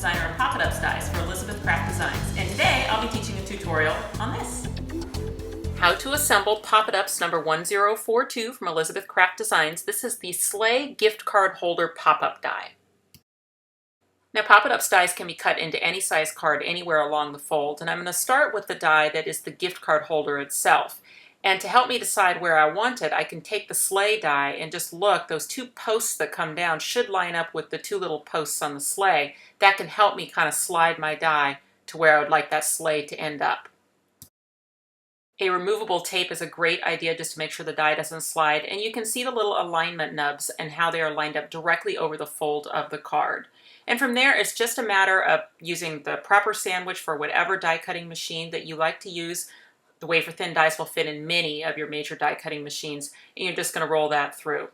designer of Pop It Ups dies for Elizabeth Craft Designs, and today I'll be teaching a tutorial on this. How to assemble Pop It Ups number 1042 from Elizabeth Craft Designs. This is the Sleigh gift card holder pop-up die. Now Pop It Ups dies can be cut into any size card anywhere along the fold, and I'm going to start with the die that is the gift card holder itself. And to help me decide where I want it, I can take the sleigh die and just look. Those two posts that come down should line up with the two little posts on the sleigh. That can help me kind of slide my die to where I would like that sleigh to end up. A removable tape is a great idea just to make sure the die doesn't slide. And you can see the little alignment nubs and how they are lined up directly over the fold of the card. And from there, it's just a matter of using the proper sandwich for whatever die cutting machine that you like to use. The wafer thin dies will fit in many of your major die cutting machines, and you're just going to roll that through.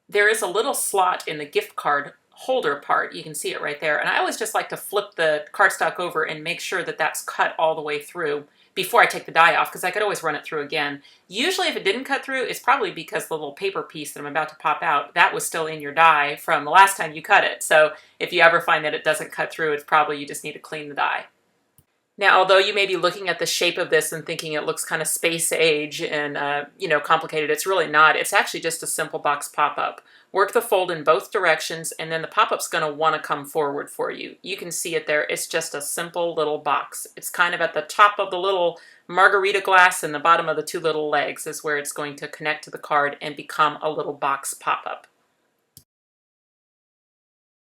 There is a little slot in the gift card holder part. You can see it right there. And I always just like to flip the cardstock over and make sure that that's cut all the way through before I take the die off, because I could always run it through again. Usually if it didn't cut through, it's probably because the little paper piece that I'm about to pop out, that was still in your die from the last time you cut it. So if you ever find that it doesn't cut through, it's probably you just need to clean the die. Now, although you may be looking at the shape of this and thinking it looks kind of space age and, complicated, it's really not. It's actually just a simple box pop-up. Work the fold in both directions, and then the pop-up's going to want to come forward for you. You can see it there. It's just a simple little box. It's kind of at the top of the little margarita glass, and the bottom of the two little legs is where it's going to connect to the card and become a little box pop-up.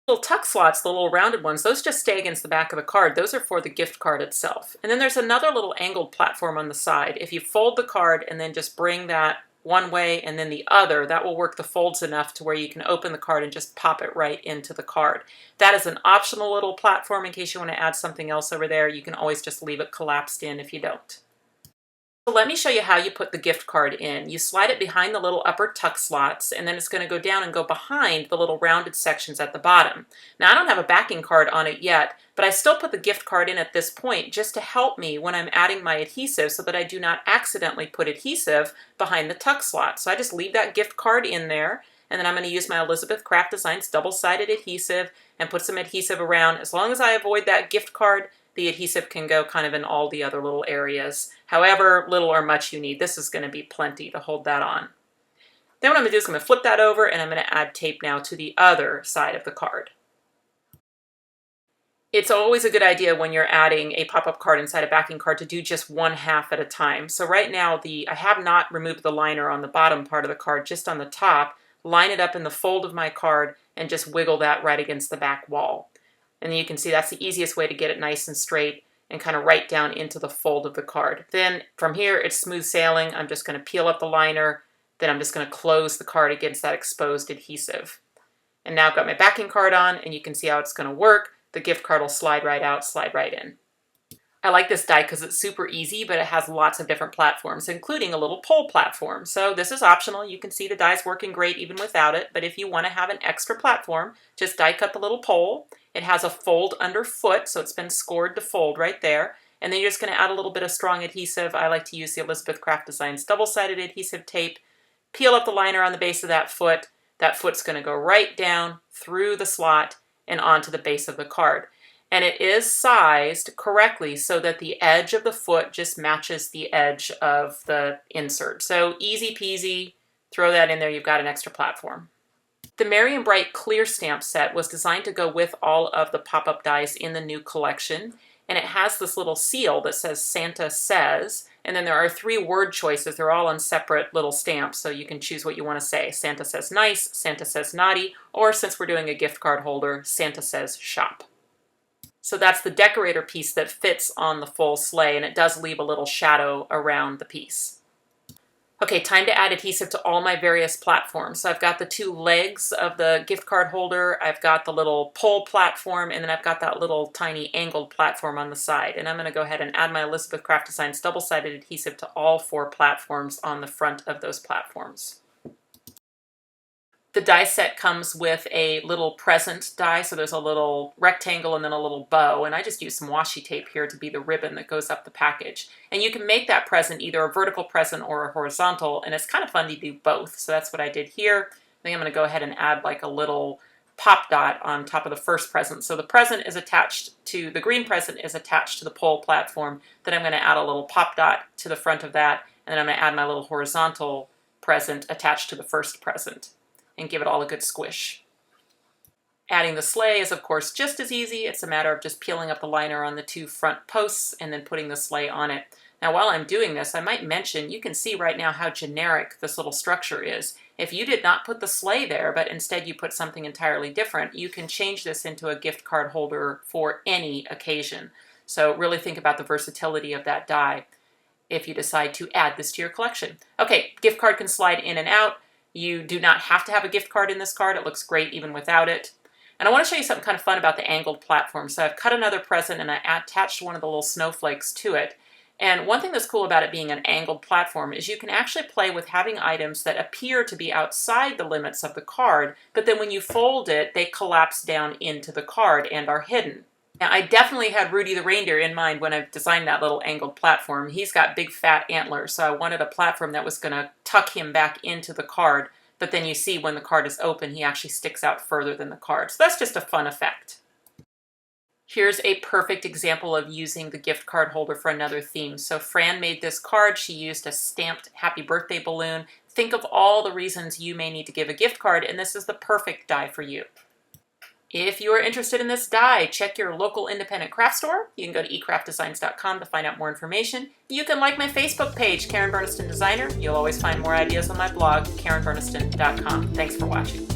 Little tuck slots, the little rounded ones, those just stay against the back of the card. Those are for the gift card itself. And then there's another little angled platform on the side. If you fold the card and then just bring that one way and then the other, that will work the folds enough to where you can open the card and just pop it right into the card. That is an optional little platform in case you want to add something else over there. You can always just leave it collapsed in if you don't. So let me show you how you put the gift card in. You slide it behind the little upper tuck slots, and then it's going to go down and go behind the little rounded sections at the bottom. Now I don't have a backing card on it yet, but I still put the gift card in at this point just to help me when I'm adding my adhesive so that I do not accidentally put adhesive behind the tuck slot. So I just leave that gift card in there, and then I'm going to use my Elizabeth Craft Designs double-sided adhesive and put some adhesive around. As long as I avoid that gift card, the adhesive can go kind of in all the other little areas. However little or much you need, this is going to be plenty to hold that on. Then what I'm going to do is I'm going to flip that over, and I'm going to add tape now to the other side of the card. It's always a good idea when you're adding a pop-up card inside a backing card to do just one half at a time. So right now I have not removed the liner on the bottom part of the card, just on the top. Line it up in the fold of my card and just wiggle that right against the back wall. And you can see that's the easiest way to get it nice and straight and kind of right down into the fold of the card. Then from here, it's smooth sailing. I'm just going to peel up the liner. Then I'm just going to close the card against that exposed adhesive. And now I've got my backing card on, and you can see how it's going to work. The gift card will slide right out, slide right in. I like this die because it's super easy, but it has lots of different platforms, including a little pole platform. So this is optional. You can see the die's working great even without it, but if you want to have an extra platform, just die cut the little pole. It has a fold underfoot, so it's been scored to fold right there. And then you're just going to add a little bit of strong adhesive. I like to use the Elizabeth Craft Designs double-sided adhesive tape. Peel up the liner on the base of that foot. That foot's going to go right down through the slot and onto the base of the card. And it is sized correctly so that the edge of the foot just matches the edge of the insert. So easy peasy, throw that in there, you've got an extra platform. The Merry and Bright clear stamp set was designed to go with all of the pop-up dies in the new collection. And it has this little seal that says Santa Says. And then there are 3 word choices. They're all on separate little stamps, so you can choose what you want to say. Santa says nice, Santa says naughty, or since we're doing a gift card holder, Santa says shop. So that's the decorator piece that fits on the full sleigh, and it does leave a little shadow around the piece. Okay, time to add adhesive to all my various platforms. So I've got the 2 legs of the gift card holder, I've got the little pole platform, and then I've got that little tiny angled platform on the side. And I'm going to go ahead and add my Elizabeth Craft Designs double-sided adhesive to all 4 platforms on the front of those platforms. The die set comes with a little present die, so there's a little rectangle and then a little bow, and I just use some washi tape here to be the ribbon that goes up the package. And you can make that present either a vertical present or a horizontal, and it's kind of fun to do both, so that's what I did here. I think I'm going to go ahead and add like a little pop dot on top of the first present. So the present is attached to, the green present is attached to the pole platform. Then I'm going to add a little pop dot to the front of that, and then I'm going to add my little horizontal present attached to the first present and give it all a good squish. Adding the sleigh is of course just as easy. It's a matter of just peeling up the liner on the two front posts and then putting the sleigh on it. Now while I'm doing this, I might mention, you can see right now how generic this little structure is. If you did not put the sleigh there, but instead you put something entirely different, you can change this into a gift card holder for any occasion. So really think about the versatility of that die if you decide to add this to your collection. Okay, gift card can slide in and out. You do not have to have a gift card in this card. It looks great even without it. And I want to show you something kind of fun about the angled platform. So I've cut another present and I attached one of the little snowflakes to it. And one thing that's cool about it being an angled platform is you can actually play with having items that appear to be outside the limits of the card, but then when you fold it, they collapse down into the card and are hidden. Now, I definitely had Rudy the reindeer in mind when I designed that little angled platform. He's got big fat antlers, so I wanted a platform that was going to tuck him back into the card, but then you see when the card is open, he actually sticks out further than the card. So that's just a fun effect. Here's a perfect example of using the gift card holder for another theme. So Fran made this card. She used a stamped happy birthday balloon. Think of all the reasons you may need to give a gift card, and this is the perfect die for you. If you are interested in this die, check your local independent craft store. You can go to ecraftdesigns.com to find out more information. You can like my Facebook page, Karen Burniston Designer. You'll always find more ideas on my blog, karenburniston.com. Thanks for watching.